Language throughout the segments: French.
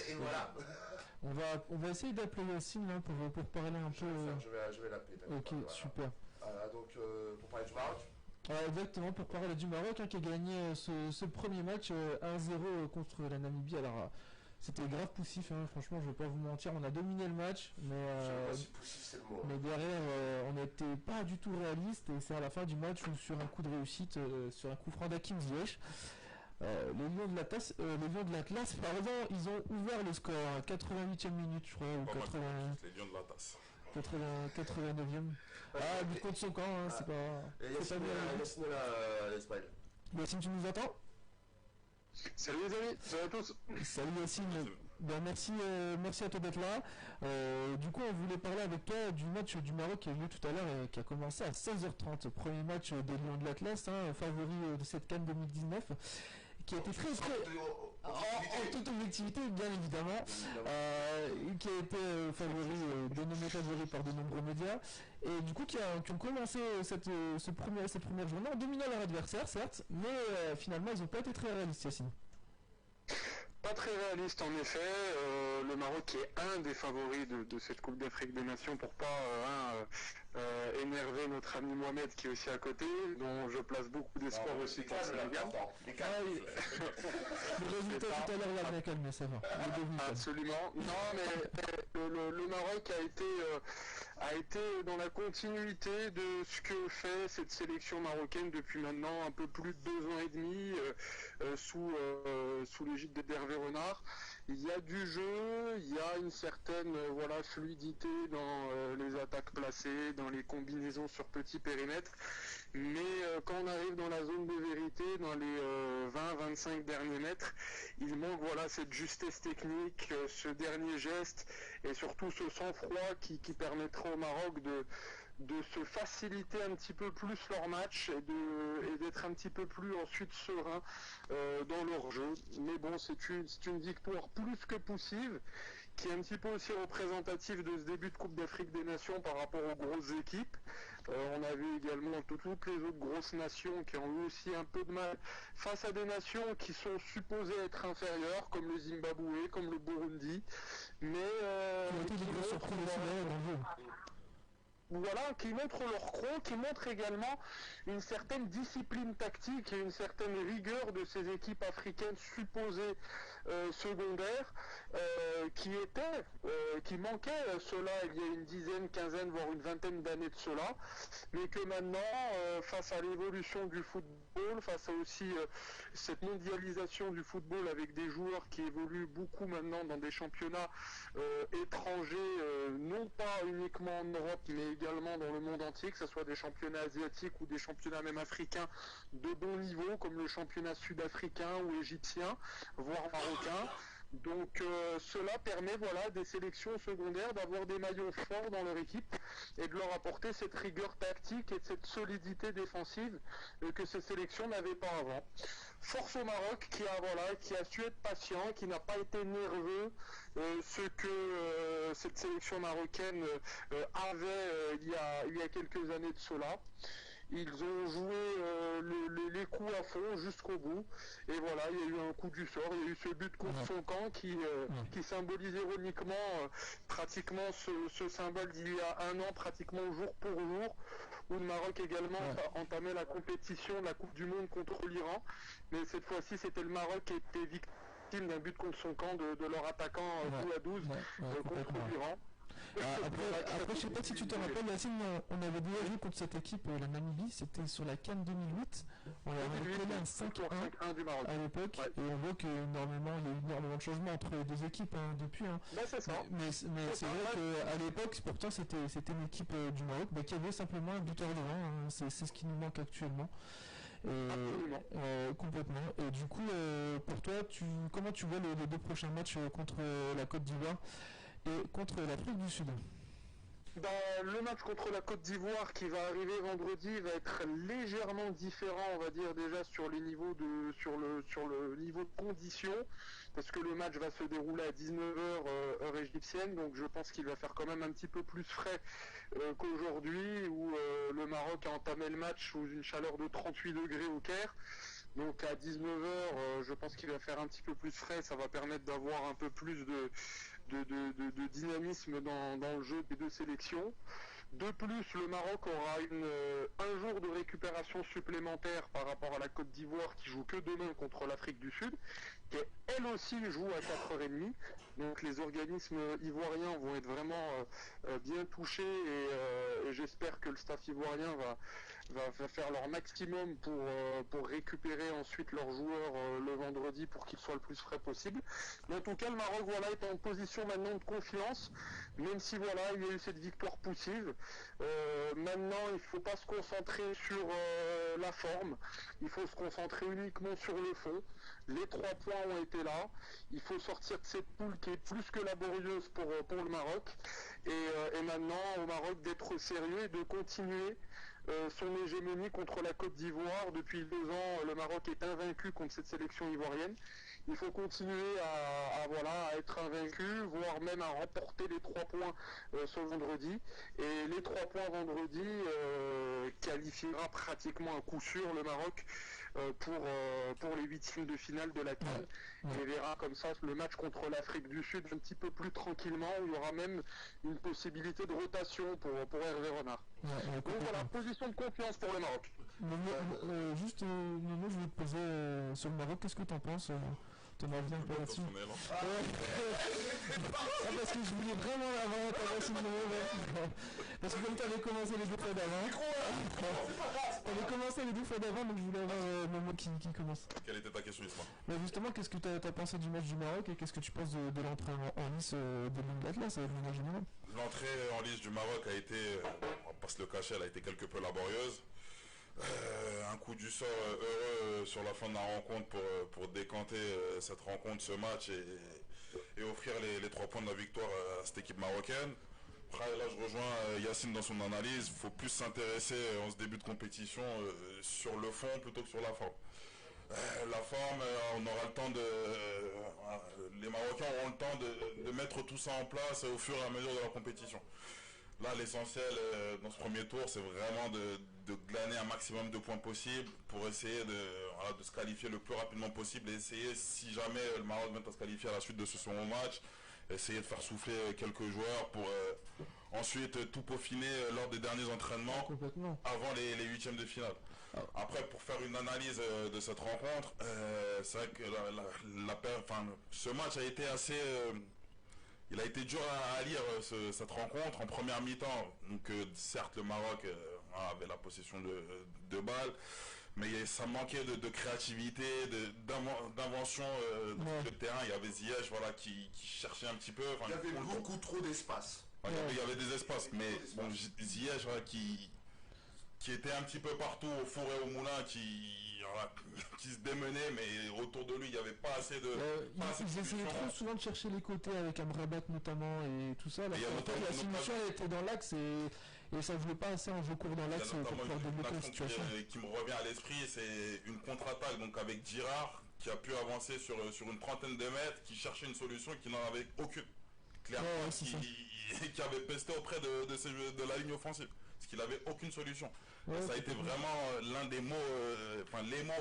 Et voilà. On va essayer d'appeler Yacine là, pour parler un peu. Je vais l'appeler. Ok, voilà. super. Voilà, donc pour parler du Maroc. Exactement, pour parler du Maroc qui a gagné ce premier match 1-0 contre la Namibie. Alors c'était grave poussif, hein, franchement je vais pas vous mentir, on a dominé le match, C'est le mot. mais derrière on n'était pas du tout réaliste et c'est à la fin du match où sur un coup de réussite, sur un coup franc d'Hakim Ziyech, les Lions de l'Atlas, pardon, ils ont ouvert le score à 88e minute je crois, ou 80... Les Lions de l'Atlas. 89e. Ah, but contre son camp, hein, c'est pas... Yacine l'Espagne. Yacine, tu nous entends? Salut les amis, salut à tous. Salut Yacine, merci à toi d'être là. Du coup on voulait parler avec toi du match du Maroc qui a eu lieu tout à l'heure et qui a commencé à 16h30. Premier match des Lions de l'Atlas, favori de cette CAN 2019, qui a été très en toute objectivité bien évidemment, qui a été dénommé favori par de nombreux médias et du coup qui ont commencé cette première journée en dominant leur adversaire certes, mais finalement ils n'ont pas été très réalistes, Yacine. Pas très réaliste en effet, le Maroc est un des favoris de cette Coupe d'Afrique des Nations pour pas énerver notre ami Mohamed qui est aussi à côté, dont je place beaucoup d'espoir aussi pour le Sénégal. Le résultat tout à l'heure l'a bien calmé, ça va. Absolument. Non mais le Maroc a été dans la continuité de ce que fait cette sélection marocaine depuis maintenant un peu plus de 2 ans et demi sous l'égide d'Hervé Renard. Il y a du jeu, il y a une certaine fluidité dans les attaques placées, dans les combinaisons sur petit périmètre, mais quand on arrive dans la zone de vérité, dans les 20-25 derniers mètres, il manque cette justesse technique, ce dernier geste et surtout ce sang-froid qui permettra au Maroc de se faciliter un petit peu plus leur match et d'être un petit peu plus ensuite serein dans leur jeu. Mais bon, c'est une victoire plus que poussive, qui est un petit peu aussi représentative de ce début de Coupe d'Afrique des Nations par rapport aux grosses équipes. On a vu également toutes les autres grosses nations qui ont eu aussi un peu de mal face à des nations qui sont supposées être inférieures, comme le Zimbabwe, comme le Burundi, mais qui montrent leur cron, qui montrent également une certaine discipline tactique et une certaine rigueur de ces équipes africaines supposées secondaires, qui manquaient cela il y a une dizaine, quinzaine, voire une vingtaine d'années de cela, mais que maintenant, face à l'évolution du football, face à aussi cette mondialisation du football avec des joueurs qui évoluent beaucoup maintenant dans des championnats étrangers, non pas uniquement en Europe, mais également dans le monde entier, que ce soit des championnats asiatiques ou des championnats même africains de bon niveau, comme le championnat sud-africain ou égyptien, voire marocain. Donc cela permet des sélections secondaires d'avoir des maillons forts dans leur équipe et de leur apporter cette rigueur tactique et cette solidité défensive que ces sélections n'avaient pas avant. Force au Maroc qui a su être patient, qui n'a pas été nerveux, ce que cette sélection marocaine avait il y a quelques années de cela. Ils ont joué les coups à fond jusqu'au bout. Et il y a eu un coup du sort. Il y a eu ce but contre son camp qui symbolise ironiquement pratiquement ce symbole d'il y a un an, pratiquement jour pour jour, où le Maroc également entamait la compétition de la Coupe du Monde contre l'Iran. Mais cette fois-ci, c'était le Maroc qui était victime d'un but contre son camp de leur attaquant coup à 12 contre l'Iran. Après, je sais pas si tu te rappelles, Yacine, on avait déjà joué contre cette équipe, la Namibie, c'était sur la CAN 2008. On avait collé un 5-1 du Maroc à l'époque, et on voit qu'il y a eu énormément de changements entre les deux équipes depuis. C'est ça. Mais c'est vrai qu'à l'époque, pourtant, c'était une équipe du Maroc qui avait simplement un buteur devant. C'est ce qui nous manque actuellement. Complètement. Et du coup, pour toi, comment tu vois les 2 prochains matchs contre la Côte d'Ivoire et contre l'Afrique du Sud? Le match contre la Côte d'Ivoire qui va arriver vendredi va être légèrement différent, on va dire déjà sur le niveau de condition, parce que le match va se dérouler à 19h heure égyptienne, donc je pense qu'il va faire quand même un petit peu plus frais qu'aujourd'hui où le Maroc a entamé le match sous une chaleur de 38 degrés au Caire. Donc à 19h, je pense qu'il va faire un petit peu plus frais, ça va permettre d'avoir un peu plus de dynamisme dans le jeu des deux sélections. De plus, le Maroc aura un jour de récupération supplémentaire par rapport à la Côte d'Ivoire qui joue que demain contre l'Afrique du Sud, qui elle aussi joue à 4h30. Donc les organismes ivoiriens vont être vraiment bien touchés et j'espère que le staff ivoirien va faire leur maximum pour récupérer ensuite leurs joueurs le vendredi pour qu'ils soient le plus frais possible. Mais en tout cas, le Maroc est en position maintenant de confiance, même si il y a eu cette victoire poussive. Maintenant, il ne faut pas se concentrer sur la forme, il faut se concentrer uniquement sur le fond. Les 3 points ont été là, il faut sortir de cette poule qui est plus que laborieuse pour le Maroc, et maintenant au Maroc d'être sérieux et de continuer son hégémonie contre la Côte d'Ivoire. Depuis 2 ans, le Maroc est invaincu contre cette sélection ivoirienne. Il faut continuer à être invaincu, voire même à remporter les 3 points ce vendredi. Et les 3 points vendredi qualifiera pratiquement à coup sûr le Maroc pour les 8e de finale de la CAN. Et verra comme ça le match contre l'Afrique du Sud un petit peu plus tranquillement, où il y aura même une possibilité de rotation pour Hervé Renard. Donc voilà, position de confiance pour le Maroc. Juste, Nono, je voulais te poser sur le Maroc, qu'est-ce que tu en penses T'en as bien pas là-dessus. Parce que je voulais vraiment avoir intéressé de Nono. Parce que comme tu avais commencé les 2 fois d'avant. Tu avais commencé les 2 fois d'avant, donc je voulais avoir Nono qui commence. Quelle était ta question, Isma? Justement, qu'est-ce que tu as pensé du match du Maroc et qu'est-ce que tu penses de l'entrée en lice de l'Atlas de manière générale? L'entrée en lice du Maroc a été, on va pas se le cacher, elle a été quelque peu laborieuse. Un coup du sort heureux sur la fin de la rencontre pour décanter cette rencontre, ce match et offrir les 3 points de la victoire à cette équipe marocaine. Après, là je rejoins Yacine dans son analyse, il faut plus s'intéresser en ce début de compétition sur le fond plutôt que sur la forme. La forme, on aura le temps les Marocains auront le temps de mettre tout ça en place au fur et à mesure de la compétition. Là, l'essentiel dans ce premier tour, c'est vraiment de glaner un maximum de points possibles pour essayer de se qualifier le plus rapidement possible et essayer, si jamais le Maroc vient à se qualifier à la suite de ce second match, essayer de faire souffler quelques joueurs pour ensuite tout peaufiner lors des derniers entraînements avant les 8e de finale. Après, pour faire une analyse de cette rencontre, c'est vrai que ce match a été assez... il a été dur à lire cette rencontre en première mi-temps. Donc certes le Maroc avait la possession de balles, mais ça manquait de créativité, d'invention de terrain. Il y avait Ziyech qui cherchait un petit peu. Il y avait beaucoup trop d'espace. Il y avait des espaces, mais bon, Ziyech qui était un petit peu partout au four et au moulin, qui se démenait, mais autour de lui il n'y avait pas assez de... ils essayaient trop souvent de chercher les côtés avec Amrabat notamment et tout ça. La solution était dans l'axe et ça ne jouait pas assez en jeu court dans l'axe pour pouvoir débloquer la situation. Qui me revient à l'esprit, c'est une contre-attaque donc avec Girard qui a pu avancer sur une trentaine de mètres, qui cherchait une solution et qui n'en avait aucune. Clairement, qui avait pesté auprès de la ligne offensive. Parce qu'il n'avait aucune solution. Ça a été vraiment l'un des mots, les mots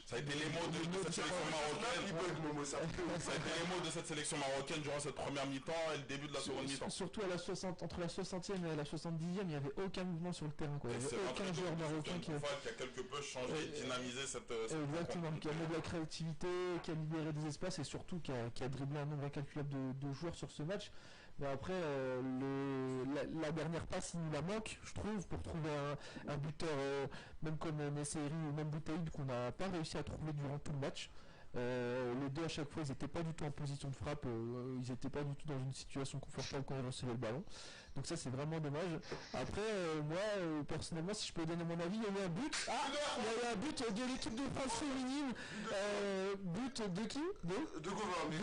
ça a été les mots de cette sélection marocaine. Ça a été les mots de cette sélection marocaine durant cette première mi-temps et le début de la seconde mi-temps. Surtout entre la 60e et la 70e, il n'y avait aucun mouvement sur le terrain. Il n'y avait aucun joueur marocain qui a quelque peu changé et dynamisé cette exactement, qui a mis de la créativité, qui a libéré des espaces et surtout qui a dribblé un nombre incalculable de joueurs sur ce match. Mais après, la dernière passe, il nous la manque, je trouve, pour trouver un buteur, même comme Nesseri ou même Boutaïd, qu'on n'a pas réussi à trouver durant tout le match. Les deux, à chaque fois, ils n'étaient pas du tout en position de frappe, ils n'étaient pas du tout dans une situation confortable quand ils recevaient le ballon. Donc ça, c'est vraiment dommage. Après, moi, personnellement, si je peux donner mon avis, il y a eu un but. Il y a eu un but de l'équipe de France féminine. But de qui De Gauvin.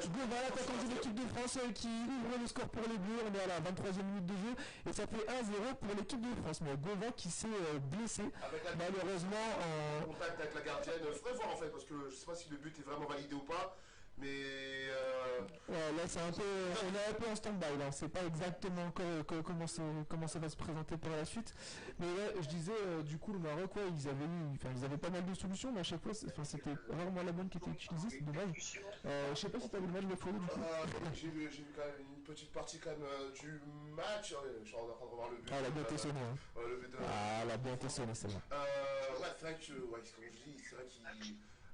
Gauvin, l'attaquant de l'équipe de France qui ouvre le score pour les Bleus. On est à la 23e minute de jeu et ça fait 1-0 pour l'équipe de France. Mais Gauvin qui s'est blessé, malheureusement. Contact avec la gardienne. Il faudrait voir en fait, parce que je ne sais pas si le but est vraiment validé ou pas. Mais ouais, là c'est un peu, on est un peu en stand-by là, on sait pas exactement encore comment ça va se présenter par la suite. Mais ouais, je disais du coup le Maroc, ouais, ils avaient pas mal de solutions, mais à chaque fois, c'était rarement la bonne qui était utilisée, c'est dommage. Je sais pas si t'as vu le match de Fodé du coup. j'ai vu quand même une petite partie quand même du match. Je suis en train de revoir le but. Ah, elle a bien été sonnée, hein. Le but de... Ah, elle a bien été sonnée, celle-là. Ouais, c'est vrai que, ouais, comme je dis, c'est vrai qu'il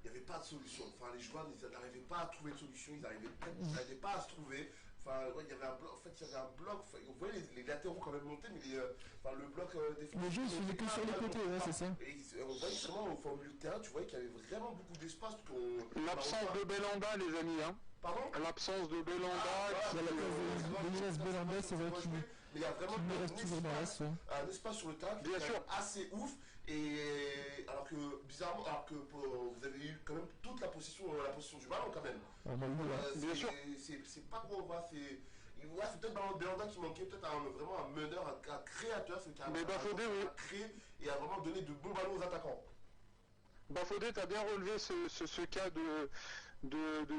n'y avait pas de solution. Enfin, les joueurs n'arrivaient pas à trouver de solution, ils n'arrivaient pas à se trouver. Enfin, ouais, il y avait un bloc, en fait, il y avait un bloc. Enfin, vous voyez les latéraux quand même monter, mais le bloc défensif. Le jeu, il se faisait que sur les côtés, ouais, c'est ça. Et on voyait vraiment au milieu de terrain, tu voyais qu'il y avait vraiment beaucoup d'espace. L'absence de Belanda, les amis, hein. Pardon? L'absence de Belanda. Il y a la case de Younes Belanda, c'est vrai qu'il me reste toujours dans l'as. Un espace sur le terrain qui est assez ouf. Et alors que bizarrement, vous avez eu quand même toute la possession du ballon quand même. Bien sûr. C'est pas gros, c'est peut-être Belanda qui manquait, peut-être vraiment un meneur, un créateur, mais Bafodé, oui. À créer et à vraiment donner de bons ballons aux attaquants. Bafodé, t'as bien relevé ce cas de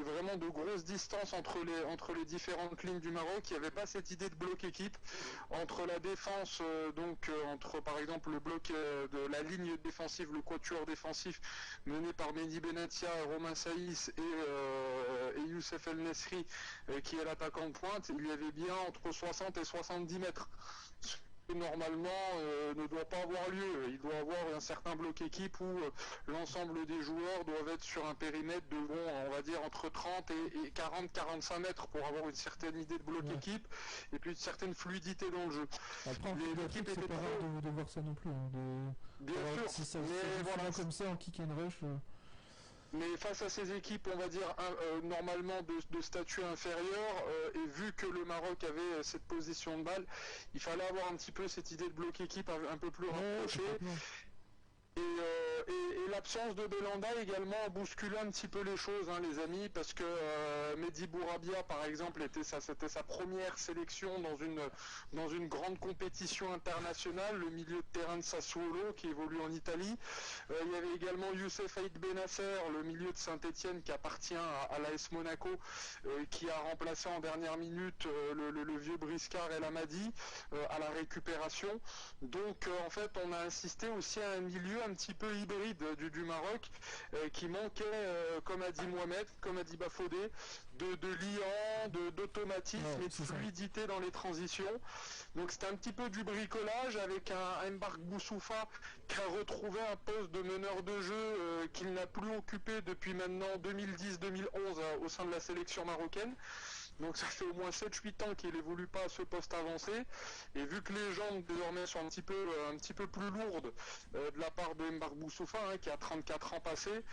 vraiment de grosses distances entre les différentes lignes du Maroc. Il n'y avait pas cette idée de bloc équipe entre la défense, entre par exemple le bloc de la ligne défensive, le quatuor défensif mené par Mehdi Benatia, Romain Saïs et Youssef El Nesri qui est l'attaquant de pointe. Il y avait bien entre 60 et 70 mètres. Normalement ne doit pas avoir lieu. Il doit avoir un certain bloc équipe où l'ensemble des joueurs doivent être sur un périmètre de on va dire entre 30 et 40-45 mètres pour avoir une certaine idée de bloc équipe et puis une certaine fluidité dans le jeu. Après, l'équipe était pas rare de voir ça non plus. Bien sûr, si ça voilà comme ça en kick and rush. Mais face à ces équipes, on va dire, normalement de statut inférieur, et vu que le Maroc avait cette position de balle, il fallait avoir un petit peu cette idée de bloc équipe un peu plus rapprochée. Et l'absence de Belanda également a bousculé un petit peu les choses, hein, les amis, parce que Mehdi Bourabia, par exemple, c'était sa première sélection dans une grande compétition internationale, le milieu de terrain de Sassuolo, qui évolue en Italie. Il y avait également Youssef Aïd Benasser, le milieu de Saint-Etienne, qui appartient à l'AS Monaco, qui a remplacé en dernière minute le vieux Briscard El Amadi à la récupération. Donc, en fait, on a assisté aussi à un milieu un petit peu hybride du Maroc qui manquait, comme a dit Mohamed, comme a dit Bafodé, de liant, d'automatisme et de fluidité dans les transitions. Donc c'était un petit peu du bricolage avec un Mbark Boussoufa qui a retrouvé un poste de meneur de jeu qu'il n'a plus occupé depuis maintenant 2010-2011 au sein de la sélection marocaine. Donc ça fait au moins 7-8 ans qu'il évolue pas à ce poste avancé. Et vu que les jambes désormais sont un petit peu plus lourdes de la part de Mbark Boussoufa, hein, qui a 34 ans passés.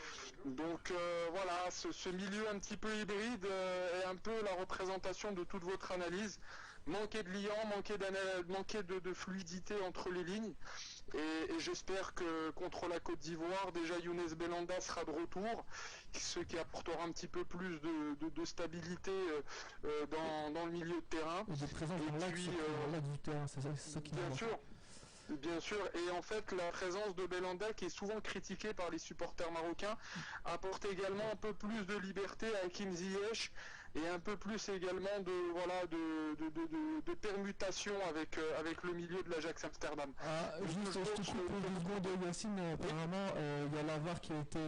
Donc voilà, ce milieu un petit peu hybride est un peu la représentation de toute votre analyse. Manquer de liant, manquer de fluidité entre les lignes. Et j'espère que contre la Côte d'Ivoire, déjà Younes Belanda sera de retour, ce qui apportera un petit peu plus de stabilité dans le milieu de terrain. Et de présence dans l'axe du terrain, c'est ça qui bien sûr. Bien sûr, et en fait la présence de Belanda, qui est souvent critiquée par les supporters marocains, apporte également un peu plus de liberté à Hakim Ziyech et un peu plus également de permutation avec le milieu de l'Ajax Amsterdam. Juste, je te coupe 2 secondes, Yacine, apparemment il y a la VAR qui a été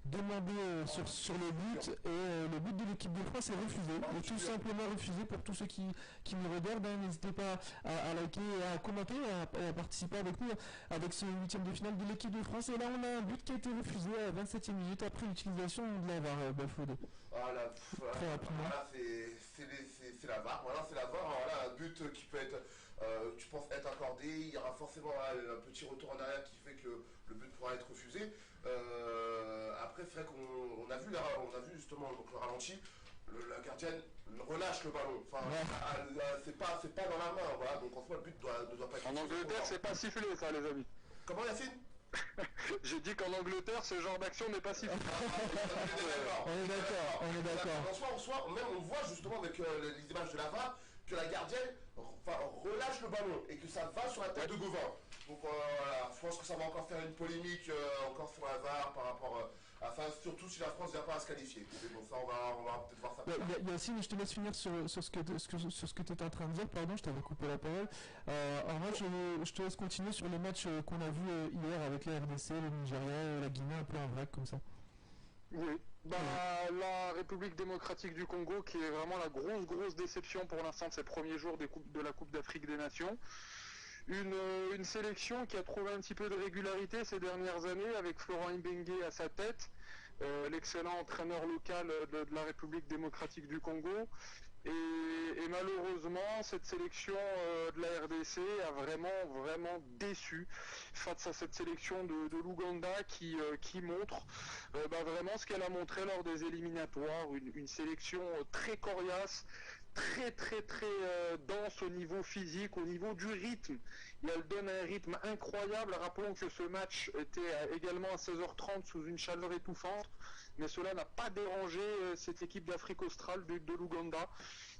demandé sur le but et le but de l'équipe de France est refusé, est tout simplement refusé. Pour tous ceux qui nous regardent, hein, n'hésitez pas à liker, à commenter et à participer avec nous avec ce 8e de finale de l'équipe de France. Et là on a un but qui a été refusé à 27e minute après l'utilisation de la VAR. Bafodé. Très rapidement. Voilà, c'est la VAR. Voilà, c'est la VAR. Voilà, un but qui peut être, tu penses être accordé. Il y aura forcément un petit retour en arrière qui fait que le but pourra être refusé. Après, c'est vrai qu'on a vu justement donc, le ralenti. La gardienne relâche le ballon. Enfin, c'est pas dans la main. Voilà, donc en soi, le but ne doit pas être. En Angleterre, c'est pas sifflé, ça, les amis. Comment, Yacine? J'ai dit qu'en Angleterre, ce genre d'action n'est pas sifflé. On est d'accord. En soi, même on voit justement avec les images de la VAR que la gardienne relâche le ballon et que ça va sur la tête de Gauvin. Donc voilà, je pense que ça va encore faire une polémique encore sur la VAR par rapport à ça, surtout si la France ne vient pas à se qualifier. Mais bon, ça on va peut-être voir ça. Yacine, je te laisse finir sur ce que tu étais en train de dire, pardon, je t'avais coupé la parole. En vrai, je te laisse continuer sur les matchs qu'on a vus hier avec la RDC, le Nigeria, la Guinée, un peu en vrac comme ça. Oui, la République démocratique du Congo qui est vraiment la grosse déception pour l'instant de ces premiers jours de la Coupe d'Afrique des Nations. Une sélection qui a trouvé un petit peu de régularité ces dernières années avec Florent Ibenge à sa tête, l'excellent entraîneur local de la République démocratique du Congo. Et malheureusement, cette sélection de la RDC a vraiment déçu face à cette sélection de l'Ouganda qui montre vraiment ce qu'elle a montré lors des éliminatoires, une sélection très coriace, très dense au niveau physique, au niveau du rythme. Et elle donne un rythme incroyable. Rappelons que ce match était également à 16h30 sous une chaleur étouffante, mais cela n'a pas dérangé cette équipe d'Afrique australe de l'Ouganda,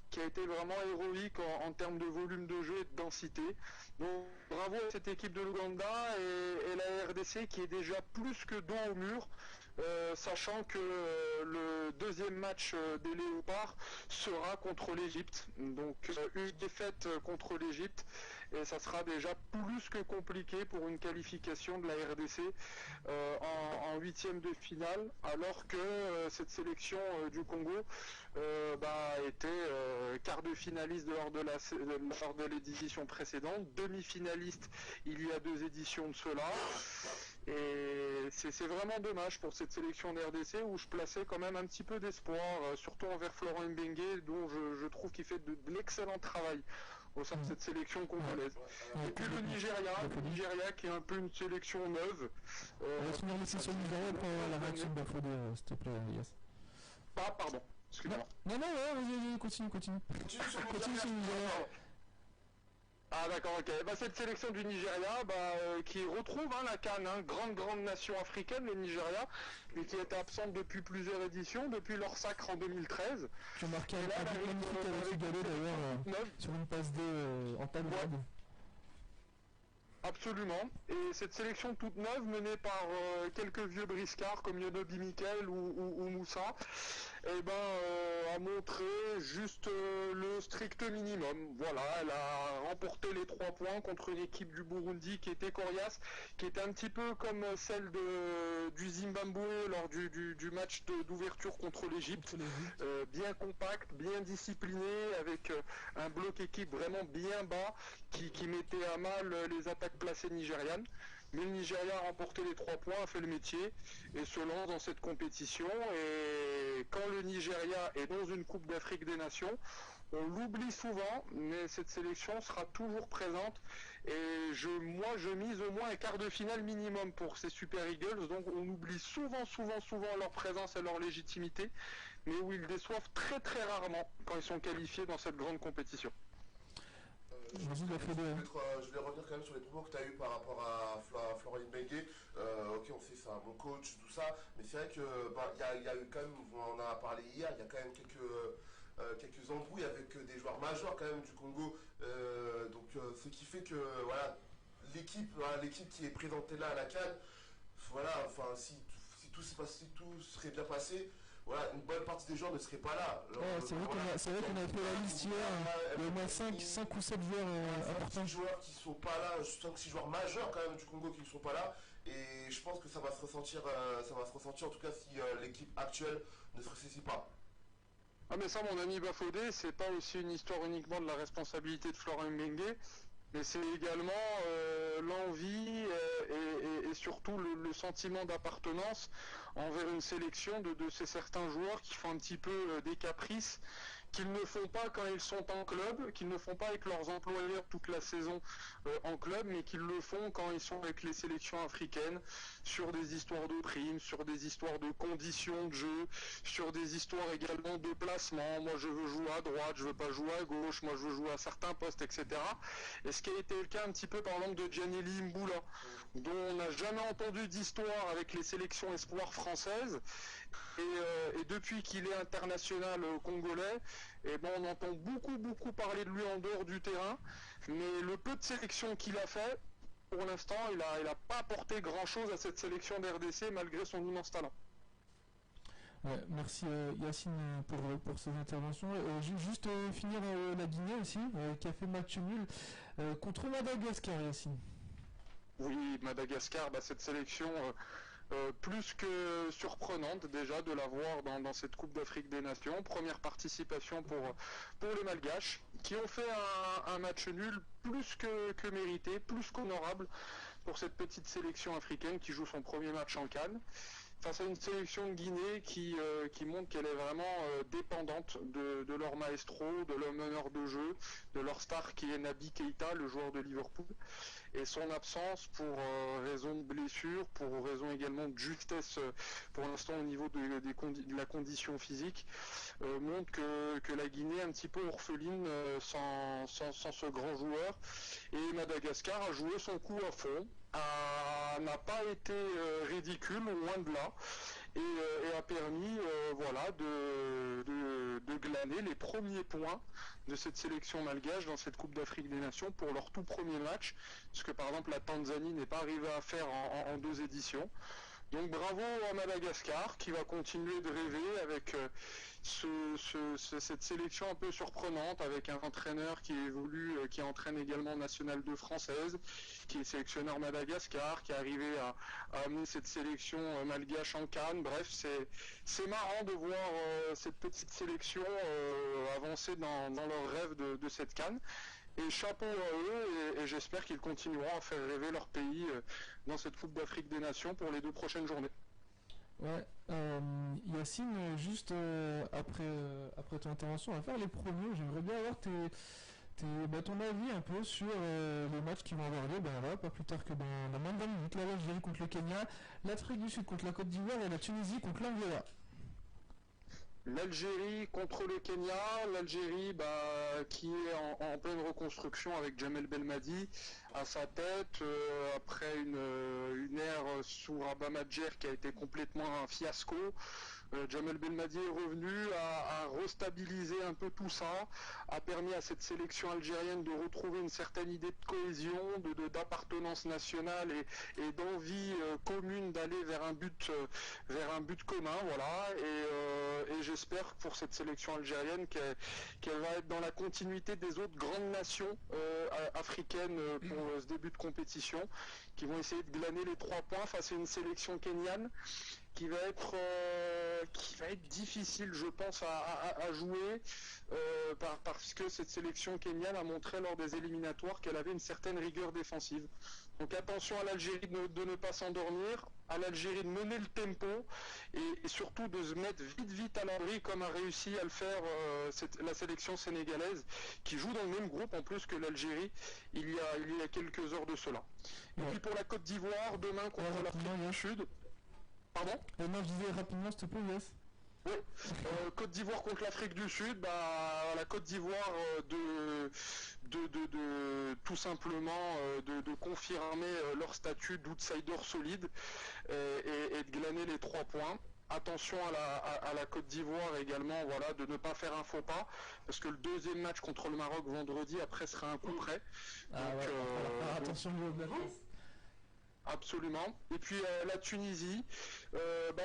qui a été vraiment héroïque en termes de volume de jeu et de densité. Donc bravo à cette équipe de l'Ouganda et la RDC qui est déjà plus que dos au mur. Sachant que le deuxième match des Léopards sera contre l'Égypte. Donc une défaite contre l'Égypte et ça sera déjà plus que compliqué pour une qualification de la RDC en huitième de finale, alors que cette sélection du Congo était quart de finaliste lors de l'édition précédente, demi-finaliste il y a 2 éditions de cela. Et c'est vraiment dommage pour cette sélection de RDC où je plaçais quand même un petit peu d'espoir, surtout envers Florent Ibenge, dont je trouve qu'il fait de l'excellent travail au sein de cette sélection congolaise. Et puis le Nigeria qui est un peu une sélection neuve. On va finir laisser sur le Nigeria pour la réaction de Bafodé, s'il te plaît, Yes. Pardon, excuse-moi. Non, vas-y, continue. Continue sur le Nigeria. Ah d'accord, ok. Cette sélection du Nigeria qui retrouve la CAN, grande nation africaine, le Nigeria, mais qui était absente depuis plusieurs éditions, depuis leur sacre en 2013. Tu as marqué un but magnifique avec Galé d'ailleurs, sur une passe D en talonnade. Absolument. Et cette sélection toute neuve, menée par quelques vieux briscards comme Yonobi Mikel ou Moussa, a montré juste le strict minimum. Voilà, elle a remporté les 3 points contre une équipe du Burundi qui était coriace, qui était un petit peu comme celle du Zimbabwe lors du match d'ouverture contre l'Égypte. Bien compact, bien discipliné, avec un bloc équipe vraiment bien bas qui mettait à mal les attaques placées nigérianes. Mais le Nigeria a remporté les 3 points, a fait le métier et se lance dans cette compétition. Et quand le Nigeria est dans une Coupe d'Afrique des Nations, on l'oublie souvent, mais cette sélection sera toujours présente. Et moi, je mise au moins un quart de finale minimum pour ces Super Eagles. Donc on oublie souvent leur présence et leur légitimité, mais où ils déçoivent très rarement quand ils sont qualifiés dans cette grande compétition. Je vais revenir quand même sur les propos que tu as eu par rapport à Florent Ibenge. Ok, on sait c'est un bon coach, tout ça, mais c'est vrai que y a eu quand même, on en a parlé hier, il y a quand même quelques embrouilles avec des joueurs majeurs quand même du Congo. Ce qui fait que voilà, l'équipe qui est présentée là à la CAN, voilà, enfin si tout serait bien passé. Voilà, une bonne partie des joueurs ne seraient pas là. C'est vrai qu'on a fait la liste hier, il y a au moins 5 ou 7 joueurs importants. 5 joueurs qui ne sont pas là, 5-6 joueurs majeurs quand même du Congo qui ne sont pas là. Et je pense que ça va se ressentir en tout cas si l'équipe actuelle ne se ressaisit pas. Ah mais ça mon ami Bafodé, c'est pas aussi une histoire uniquement de la responsabilité de Florent Ibenge, mais c'est également l'envie et surtout le sentiment d'appartenance envers une sélection de ces certains joueurs qui font un petit peu des caprices, qu'ils ne font pas quand ils sont en club, qu'ils ne font pas avec leurs employeurs toute la saison en club, mais qu'ils le font quand ils sont avec les sélections africaines, sur des histoires de primes, sur des histoires de conditions de jeu, sur des histoires également de placement. Moi je veux jouer à droite, je veux pas jouer à gauche, moi je veux jouer à certains postes, etc. Et ce qui a été le cas un petit peu par exemple de Gianelli Mboula, dont on n'a jamais entendu d'histoire avec les sélections espoirs françaises, Et depuis qu'il est international congolais, eh ben, on entend beaucoup parler de lui en dehors du terrain, mais le peu de sélection qu'il a fait, pour l'instant, il a pas apporté grand-chose à cette sélection d'RDC malgré son immense talent. Ouais, merci Yacine pour ces interventions. Juste finir la Guinée aussi, qui a fait match nul contre Madagascar, Yacine. Oui, Madagascar, cette sélection plus que surprenante déjà de la voir dans cette Coupe d'Afrique des Nations. Première participation pour les Malgaches, qui ont fait un match nul plus que mérité, plus qu'honorable pour cette petite sélection africaine qui joue son premier match en CAN. Face à une sélection de Guinée qui montre qu'elle est vraiment dépendante de leur maestro, de leur meneur de jeu, de leur star qui est Naby Keïta, le joueur de Liverpool. Et son absence pour raison de blessure, pour raison également de justesse pour l'instant au niveau de la condition physique, montre que la Guinée est un petit peu orpheline sans ce grand joueur. Et Madagascar a joué son coup à fond, n'a pas été ridicule, loin de là, et a permis de glaner les premiers points de cette sélection malgache dans cette Coupe d'Afrique des Nations pour leur tout premier match, ce que par exemple la Tanzanie n'est pas arrivée à faire en 2 éditions. Donc bravo à Madagascar qui va continuer de rêver avec cette sélection un peu surprenante, avec un entraîneur qui évolue, qui entraîne également National 2 française, qui est sélectionneur Madagascar, qui est arrivé à amener cette sélection malgache en CAN. Bref, c'est marrant de voir cette petite sélection avancer dans leur rêve de cette CAN. Et chapeau à eux, et j'espère qu'ils continueront à faire rêver leur pays dans cette Coupe d'Afrique des Nations pour les 2 prochaines journées. Ouais, Yacine, juste après ton intervention, on va faire les pronos. J'aimerais bien avoir ton avis un peu sur les matchs qui vont avoir lieu, pas plus tard que dans moins de 20 minutes. L'Algérie contre le Kenya, l'Afrique du Sud contre la Côte d'Ivoire et la Tunisie contre l'Angola. L'Algérie contre le Kenya, l'Algérie qui est en pleine reconstruction avec Jamel Belmadi à sa tête, après une ère sous Rabat Madjer qui a été complètement un fiasco. Jamel Belmadi est revenu, a restabilisé un peu tout ça, a permis à cette sélection algérienne de retrouver une certaine idée de cohésion, d'appartenance nationale et d'envie commune d'aller vers un but commun, voilà. Et j'espère pour cette sélection algérienne qu'elle va être dans la continuité des autres grandes nations africaines pour ce début de compétition, qui vont essayer de glaner les 3 points face à une sélection kenyane qui va être difficile, je pense, à jouer, parce que cette sélection kenyane a montré lors des éliminatoires qu'elle avait une certaine rigueur défensive. Donc attention à l'Algérie de ne pas s'endormir, à l'Algérie de mener le tempo et surtout de se mettre vite à l'abri comme a réussi à le faire la sélection sénégalaise qui joue dans le même groupe en plus que l'Algérie il y a quelques heures de cela. Et puis pour la Côte d'Ivoire, demain contre l'Afrique du Sud. Pardon ? Non, je disais rapidement, s'il te plaît, yes. Oui, Côte d'Ivoire contre l'Afrique du Sud, la Côte d'Ivoire tout simplement de confirmer leur statut d'outsider solide et de glaner les 3 points. Attention à la Côte d'Ivoire également, voilà, de ne pas faire un faux pas, parce que le 2e match contre le Maroc vendredi après sera un coup près. Attention au la France. Absolument. Et puis la Tunisie va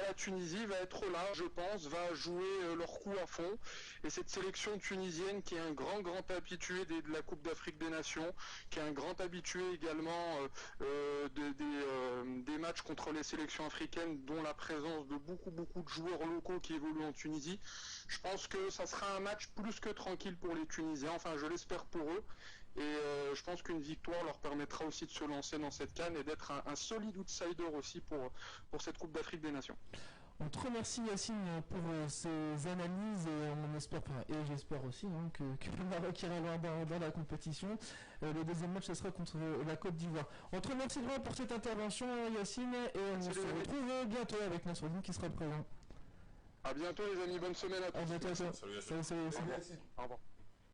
être là, je pense, va jouer leur coup à fond. Et cette sélection tunisienne qui est un grand habitué de la Coupe d'Afrique des Nations, qui est un grand habitué également des matchs contre les sélections africaines, dont la présence de beaucoup de joueurs locaux qui évoluent en Tunisie. Je pense que ça sera un match plus que tranquille pour les Tunisiens, enfin je l'espère pour eux. Et je pense qu'une victoire leur permettra aussi de se lancer dans cette CAN et d'être un solide outsider aussi pour cette Coupe d'Afrique des Nations. On te remercie Yacine pour ces analyses et on espère, et j'espère aussi que le Maroc ira loin dans la compétition. Le 2e match, ce sera contre la Côte d'Ivoire. On te remercie vraiment pour cette intervention Yacine et on se retrouve bientôt avec Nasruddin qui sera présent. A bientôt les amis, bonne semaine à tous. À bientôt. Salut. Salut. Merci. Au revoir.